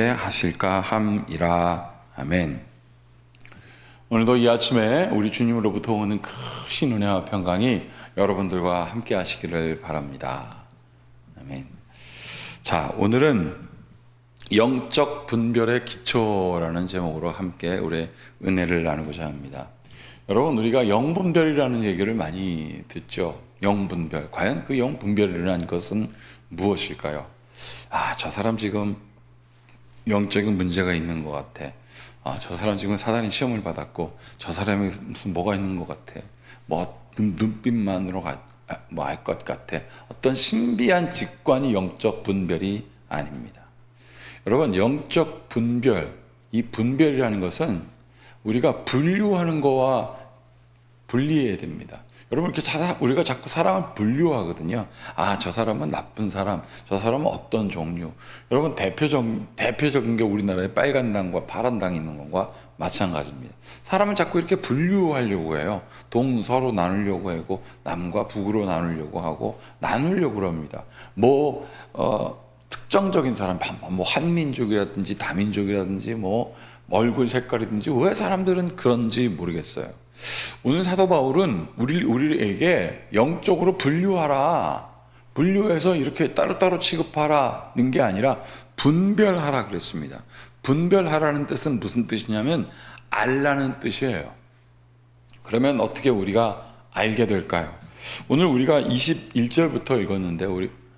하실까 함이라. 아멘. 오늘도 이 아침에 우리 주님으로부터 오는 크신 은혜와 평강이 여러분들과 함께 하시기를 바랍니다. 아멘. 자, 오늘은 영적 분별의 기초라는 제목으로 함께 우리 은혜를 나누고자 합니다. 여러분, 우리가 영분별이라는 얘기를 많이 듣죠. 영분별. 과연 그 영분별이라는 것은 무엇일까요? 저 사람 지금 영적인 문제가 있는 것 같아. 저 사람 지금 사단이 시험을 받았고, 저 사람이 무슨 뭐가 있는 것 같아. 눈빛만으로 알 것 같아. 어떤 신비한 직관이 영적 분별이 아닙니다. 여러분, 영적 분별, 이 분별이라는 것은 우리가 분류하는 거와 분리해야 됩니다. 여러분, 이렇게 우리가 자꾸 사람을 분류하거든요. 저 사람은 나쁜 사람, 저 사람은 어떤 종류. 여러분, 대표적인 게 우리나라의 빨간 당과 파란 당이 있는 것과 마찬가지입니다. 사람을 자꾸 이렇게 분류하려고 해요. 동서로 나누려고 하고, 남과 북으로 나누려고 하고, 나누려고 합니다. 특정적인 사람, 한민족이라든지 다민족이라든지 얼굴 색깔이든지 왜 사람들은 그런지 모르겠어요. 오늘 사도 바울은 우리에게 영적으로 분류하라, 분류해서 이렇게 따로따로 취급하라는 게 아니라 분별하라 그랬습니다. 분별하라는 뜻은 무슨 뜻이냐면 알라는 뜻이에요. 그러면 어떻게 우리가 알게 될까요? 오늘 우리가 21절부터 읽었는데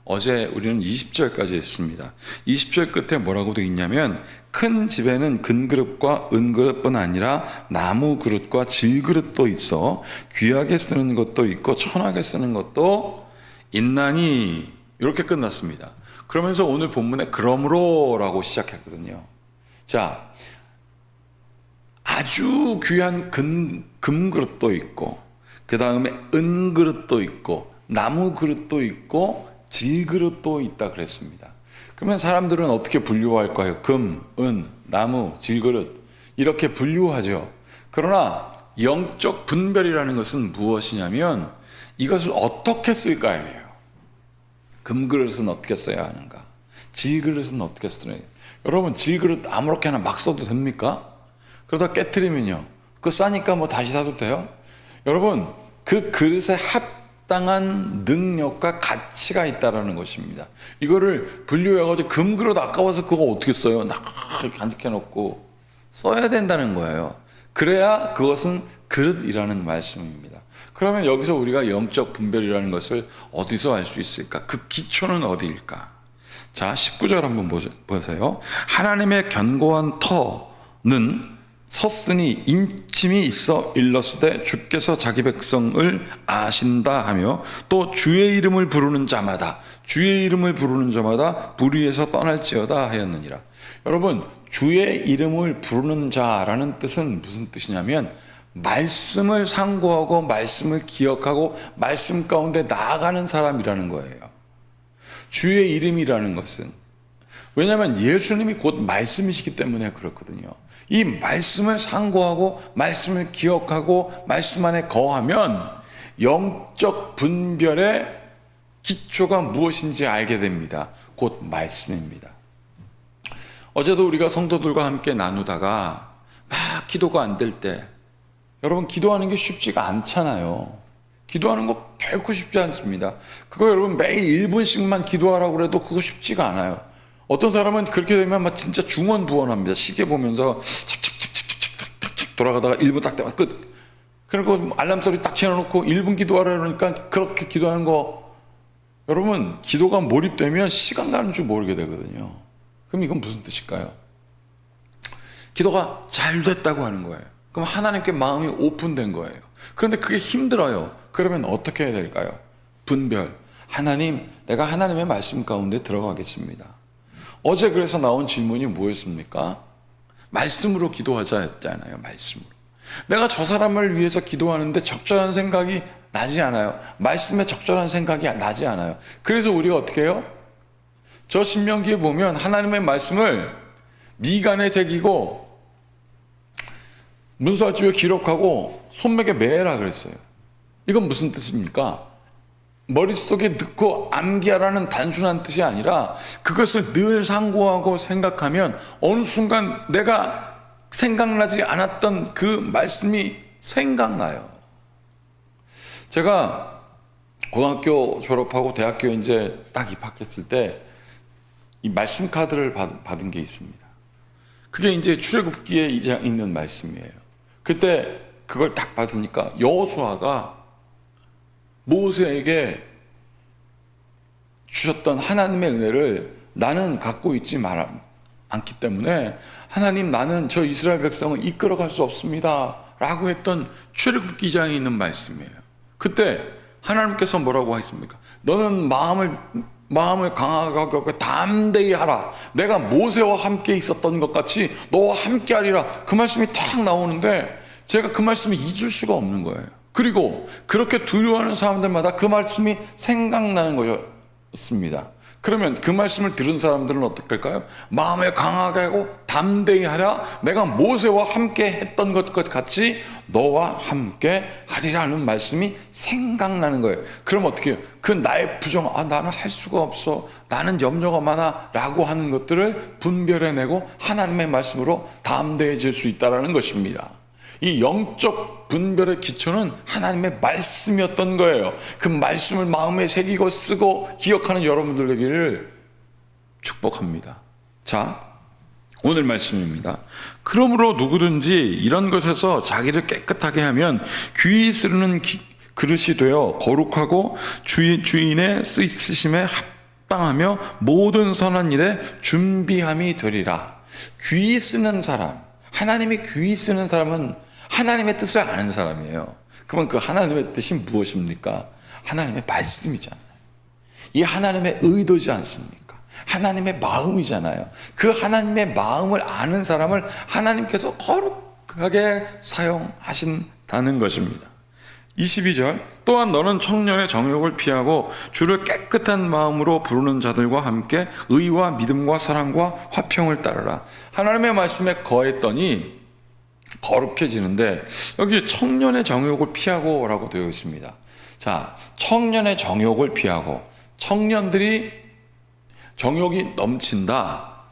어제 우리는 20절까지 했습니다. 20절 끝에 뭐라고 되어 있냐면, 큰 집에는 금그릇과 은그릇뿐 아니라 나무 그릇과 질그릇도 있어 귀하게 쓰는 것도 있고 천하게 쓰는 것도 있나니, 이렇게 끝났습니다. 그러면서 오늘 본문에 그러므로라고 시작했거든요. 자, 아주 귀한 금그릇도 있고, 그 다음에 은그릇도 있고, 나무 그릇도 있고, 질그릇도 있다 그랬습니다. 그러면 사람들은 어떻게 분류할까요? 금, 은, 나무, 질그릇 이렇게 분류하죠. 그러나 영적 분별이라는 것은 무엇이냐면 이것을 어떻게 쓸까예요. 금그릇은 어떻게 써야 하는가? 질그릇은 어떻게 써야 해요? 여러분, 질그릇 아무렇게나 막 써도 됩니까? 그러다 깨트리면요, 그거 싸니까 다시 사도 돼요? 여러분, 그 그릇에 합당한 능력과 가치가 있다라는 것입니다. 이거를 분류해가지고 금그릇 아까워서 그거 어떻게 써요? 이렇게 간직해놓고 써야 된다는 거예요. 그래야 그것은 그릇이라는 말씀입니다. 그러면 여기서 우리가 영적 분별이라는 것을 어디서 알 수 있을까? 그 기초는 어디일까? 자, 19절 한번 보세요. 하나님의 견고한 터는 섰으니 인침이 있어 일렀으되 주께서 자기 백성을 아신다 하며, 또 주의 이름을 부르는 자마다 불의에서 떠날지어다 하였느니라. 여러분, 주의 이름을 부르는 자라는 뜻은 무슨 뜻이냐면 말씀을 상고하고 말씀을 기억하고 말씀 가운데 나아가는 사람이라는 거예요. 주의 이름이라는 것은, 왜냐하면 예수님이 곧 말씀이시기 때문에 그렇거든요. 이 말씀을 상고하고 말씀을 기억하고 말씀 안에 거하면 영적 분별의 기초가 무엇인지 알게 됩니다. 곧 말씀입니다. 어제도 우리가 성도들과 함께 나누다가 막 기도가 안 될 때, 여러분, 기도하는 게 쉽지가 않잖아요. 기도하는 거 결코 쉽지 않습니다. 그거 여러분 매일 1분씩만 기도하라고 그래도 그거 쉽지가 않아요. 어떤 사람은 그렇게 되면 진짜 중언부언합니다. 시계 보면서 착착착착착착착 돌아가다가 1분 딱 되면 끝. 그리고 알람 소리 딱 지어놓고 1분 기도하라 그러니까 그렇게 기도하는 거, 여러분, 기도가 몰입되면 시간 가는 줄 모르게 되거든요. 그럼 이건 무슨 뜻일까요? 기도가 잘 됐다고 하는 거예요. 그럼 하나님께 마음이 오픈된 거예요. 그런데 그게 힘들어요. 그러면 어떻게 해야 될까요? 분별. 하나님, 내가 하나님의 말씀 가운데 들어가겠습니다. 어제 그래서 나온 질문이 뭐였습니까? 말씀으로 기도하자 했잖아요. 말씀으로. 내가 저 사람을 위해서 기도하는데 적절한 생각이 나지 않아요. 말씀에 적절한 생각이 나지 않아요. 그래서 우리가 어떻게 해요? 저 신명기에 보면 하나님의 말씀을 미간에 새기고 문설주에 기록하고 손목에 매라 그랬어요. 이건 무슨 뜻입니까? 머릿속에 넣고 암기하라는 단순한 뜻이 아니라 그것을 늘 상고하고 생각하면 어느 순간 내가 생각나지 않았던 그 말씀이 생각나요. 제가 고등학교 졸업하고 대학교 이제 딱 입학했을 때 이 말씀 카드를 받은 게 있습니다. 그게 이제 출애굽기에 있는 말씀이에요. 그때 그걸 딱 받으니까 여호수아가 모세에게 주셨던 하나님의 은혜를 나는 갖고 있지 않기 때문에 하나님, 나는 저 이스라엘 백성을 이끌어갈 수 없습니다 라고 했던 출애굽기 2장에 있는 말씀이에요. 그때 하나님께서 뭐라고 하셨습니까? 너는 마음을 강하게 담대히 하라. 내가 모세와 함께 있었던 것 같이 너와 함께 하리라. 그 말씀이 딱 나오는데 제가 그 말씀을 잊을 수가 없는 거예요. 그리고 그렇게 두려워하는 사람들마다 그 말씀이 생각나는 거였습니다. 그러면 그 말씀을 들은 사람들은 어떻게 할까요? 마음을 강하게 하고 담대히 하라. 내가 모세와 함께 했던 것 같이 너와 함께 하리라는 말씀이 생각나는 거예요. 그럼 어떻게 해요? 그 나의 부정, 나는 할 수가 없어, 나는 염려가 많아 라고 하는 것들을 분별해내고 하나님의 말씀으로 담대해질 수 있다는 것입니다. 이 영적 분별의 기초는 하나님의 말씀이었던 거예요. 그 말씀을 마음에 새기고 쓰고 기억하는 여러분들 되기를 축복합니다. 자, 오늘 말씀입니다. 그러므로 누구든지 이런 것에서 자기를 깨끗하게 하면 귀히 쓰는 그릇이 되어 거룩하고 주인의 쓰심에 합당하며 모든 선한 일에 준비함이 되리라. 귀히 쓰는 사람, 하나님이 귀히 쓰는 사람은 하나님의 뜻을 아는 사람이에요. 그러면 그 하나님의 뜻이 무엇입니까? 하나님의 말씀이잖아요. 이 하나님의 의도지 않습니까? 하나님의 마음이잖아요. 그 하나님의 마음을 아는 사람을 하나님께서 거룩하게 사용하신다는 것입니다. 22절, 또한 너는 청년의 정욕을 피하고 주를 깨끗한 마음으로 부르는 자들과 함께 의와 믿음과 사랑과 화평을 따르라. 하나님의 말씀에 거했더니 거룩해지는데 여기 청년의 정욕을 피하고 라고 되어 있습니다. 자, 청년의 정욕을 피하고, 청년들이 정욕이 넘친다.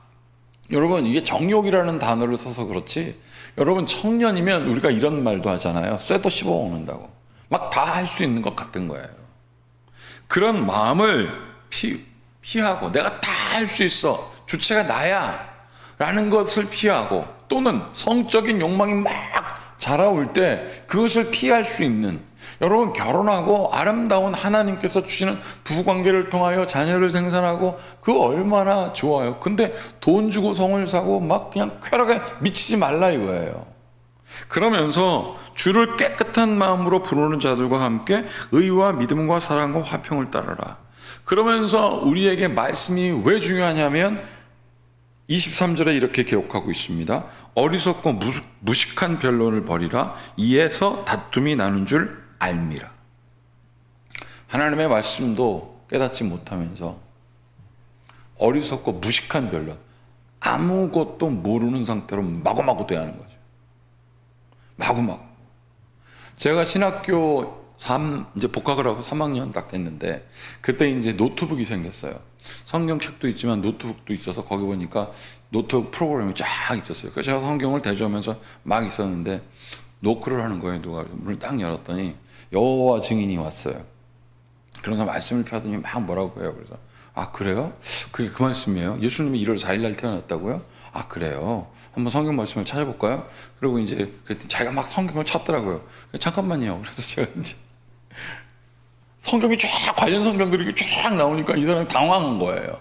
여러분, 이게 정욕이라는 단어를 써서 그렇지, 여러분 청년이면 우리가 이런 말도 하잖아요. 쇠도 씹어 먹는다고. 막 다 할 수 있는 것 같은 거예요. 그런 마음을 피하고, 내가 다 할 수 있어, 주체가 나야 라는 것을 피하고, 또는 성적인 욕망이 막 자라올 때 그것을 피할 수 있는, 여러분 결혼하고 아름다운 하나님께서 주시는 부부관계를 통하여 자녀를 생산하고 그거 얼마나 좋아요. 근데 돈 주고 성을 사고 막 그냥 쾌락에 미치지 말라 이거예요. 그러면서 주를 깨끗한 마음으로 부르는 자들과 함께 의와 믿음과 사랑과 화평을 따르라. 그러면서 우리에게 말씀이 왜 중요하냐면 23절에 이렇게 기록하고 있습니다. 어리석고 무식한 변론을 버리라. 이에서 다툼이 나는 줄 알미라. 하나님의 말씀도 깨닫지 못하면서 어리석고 무식한 변론, 아무것도 모르는 상태로 마구마구 대하는 거죠. 마구마구. 제가 신학교 이제 복학을 하고 3학년 딱 됐는데 그때 이제 노트북이 생겼어요. 성경책도 있지만 노트북도 있어서 거기 보니까 노트북 프로그램이 쫙 있었어요. 그래서 제가 성경을 대조하면서 막 있었는데 노크를 하는 거예요. 누가 문을 딱 열었더니 여호와 증인이 왔어요. 그러면서 말씀을 펴더니 막 뭐라고 해요. 그래서 그래요? 그게 그 말씀이에요? 예수님이 1월 4일 날 태어났다고요? 그래요? 한번 성경 말씀을 찾아볼까요? 그리고 이제 그랬더니 자기가 막 성경을 찾더라고요. 잠깐만요. 그래서 제가 이제 성경이 쫙 관련 성경들이 쫙 나오니까 이 사람이 당황한 거예요.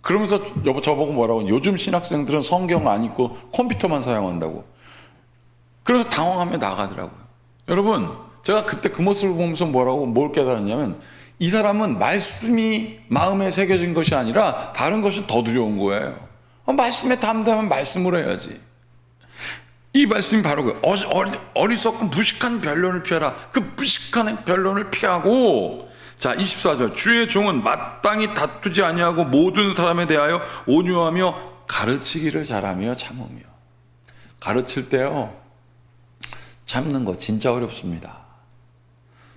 그러면서 저보고 뭐라고, 요즘 신학생들은 성경 안 읽고 컴퓨터만 사용한다고. 그래서 당황하며 나가더라고요. 여러분, 제가 그때 그 모습을 보면서 뭘 깨달았냐면, 이 사람은 말씀이 마음에 새겨진 것이 아니라 다른 것이 더 두려운 거예요. 말씀에 담대하면 말씀으로 해야지. 이 말씀이 바로 그 어리석고 무식한 변론을 피하라. 그 무식한 변론을 피하고, 자 24절, 주의 종은 마땅히 다투지 아니하고 모든 사람에 대하여 온유하며 가르치기를 잘하며 참으며. 가르칠 때요, 참는 거 진짜 어렵습니다.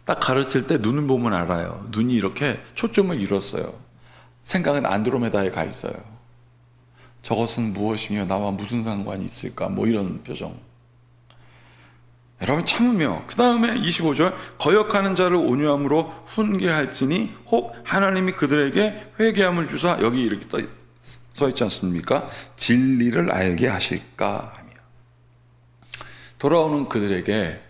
딱 가르칠 때 눈을 보면 알아요. 눈이 이렇게 초점을 잃었어요. 생각은 안드로메다에 가 있어요. 저것은 무엇이며 나와 무슨 상관이 있을까? 뭐 이런 표정. 여러분 참으며 그 다음에 25절 거역하는 자를 온유함으로 훈계할지니 혹 하나님이 그들에게 회개함을 주사 여기 이렇게 써 있지 않습니까? 진리를 알게 하실까 하며 돌아오는 그들에게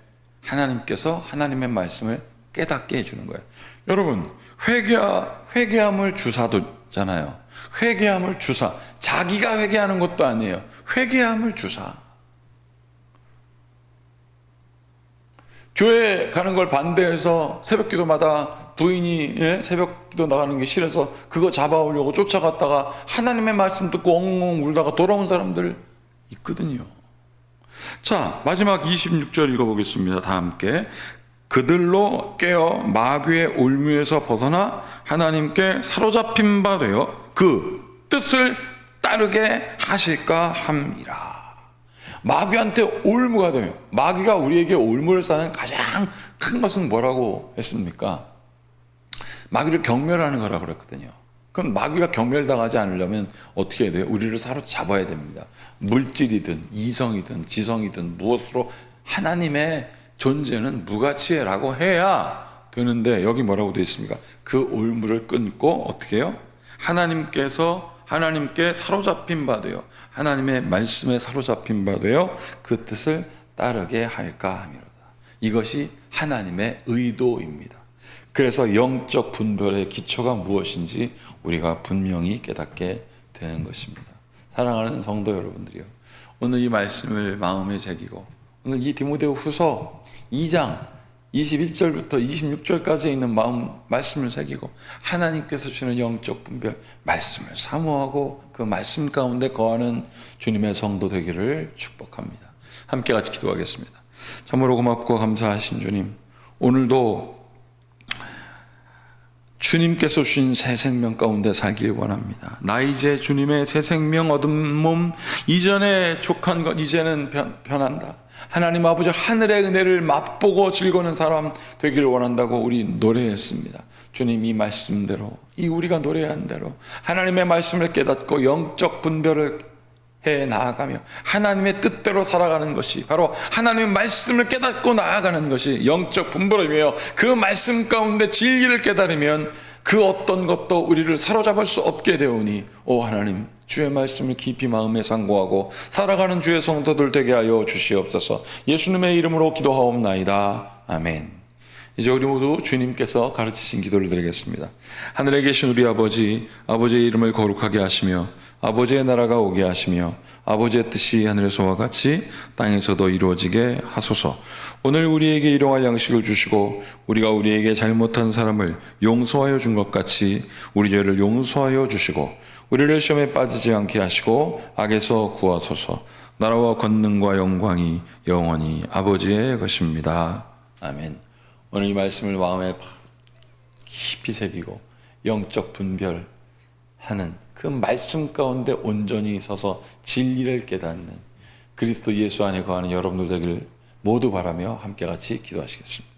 하나님께서 하나님의 말씀을 깨닫게 해주는 거예요. 여러분 회개함을 주사도잖아요. 회개함을 주사 자기가 회개하는 것도 아니에요. 회개함을 주사 교회 가는 걸 반대해서 새벽기도마다 부인이 새벽기도 나가는 게 싫어서 그거 잡아오려고 쫓아갔다가 하나님의 말씀 듣고 엉엉 울다가 돌아온 사람들 있거든요. 자, 마지막 26절 읽어보겠습니다. 다 함께. 그들로 깨어 마귀의 올무에서 벗어나 하나님께 사로잡힌 바 되어 그 뜻을 따르게 하실까 함이라. 마귀한테 올무가 돼요. 마귀가 우리에게 올무를 쌓는 가장 큰 것은 뭐라고 했습니까? 마귀를 경멸하는 거라고 그랬거든요. 그럼 마귀가 경멸당하지 않으려면 어떻게 해야 돼요? 우리를 사로잡아야 됩니다. 물질이든 이성이든 지성이든 무엇으로 하나님의 존재는 무가치라고 해야 되는데 여기 뭐라고 되어 있습니까? 그 올무를 끊고 어떻게 해요? 하나님께 사로잡힌 바 되어 하나님의 말씀에 사로잡힌 바 되어 그 뜻을 따르게 할까 함이로다. 이것이 하나님의 의도입니다. 그래서 영적 분별의 기초가 무엇인지 우리가 분명히 깨닫게 되는 것입니다. 사랑하는 성도 여러분들이요, 오늘 이 말씀을 마음에 새기고 오늘 이 디모데 후서 2장 21절부터 26절까지 있는 말씀을 새기고 하나님께서 주는 영적 분별 말씀을 사모하고 그 말씀 가운데 거하는 주님의 성도 되기를 축복합니다. 함께 같이 기도하겠습니다. 참으로 고맙고 감사하신 주님, 오늘도 주님께서 주신 새 생명 가운데 살길 원합니다. 나 이제 주님의 새 생명 얻은 몸, 이전에 족한 것 이제는 변한다. 하나님 아버지 하늘의 은혜를 맛보고 즐거는 사람 되기를 원한다고 우리 노래했습니다. 주님 이 말씀대로, 이 우리가 노래한 대로 하나님의 말씀을 깨닫고 영적 분별을 해 나아가며 하나님의 뜻대로 살아가는 것이 바로 하나님의 말씀을 깨닫고 나아가는 것이 영적 분별이며, 그 말씀 가운데 진리를 깨달으면 그 어떤 것도 우리를 사로잡을 수 없게 되오니 오 하나님, 주의 말씀을 깊이 마음에 상고하고 살아가는 주의 성도들 되게 하여 주시옵소서. 예수님의 이름으로 기도하옵나이다. 아멘. 이제 우리 모두 주님께서 가르치신 기도를 드리겠습니다. 하늘에 계신 우리 아버지, 아버지의 이름을 거룩하게 하시며 아버지의 나라가 오게 하시며 아버지의 뜻이 하늘에서와 같이 땅에서도 이루어지게 하소서. 오늘 우리에게 일용할 양식을 주시고 우리가 우리에게 잘못한 사람을 용서하여 준 것 같이 우리 죄를 용서하여 주시고 우리를 시험에 빠지지 않게 하시고 악에서 구하소서. 나라와 권능과 영광이 영원히 아버지의 것입니다. 아멘. 오늘 이 말씀을 마음에 깊이 새기고 영적 분별하는 그 말씀 가운데 온전히 서서 진리를 깨닫는 그리스도 예수 안에 거하는 여러분들 되기를 모두 바라며 함께 같이 기도하시겠습니다.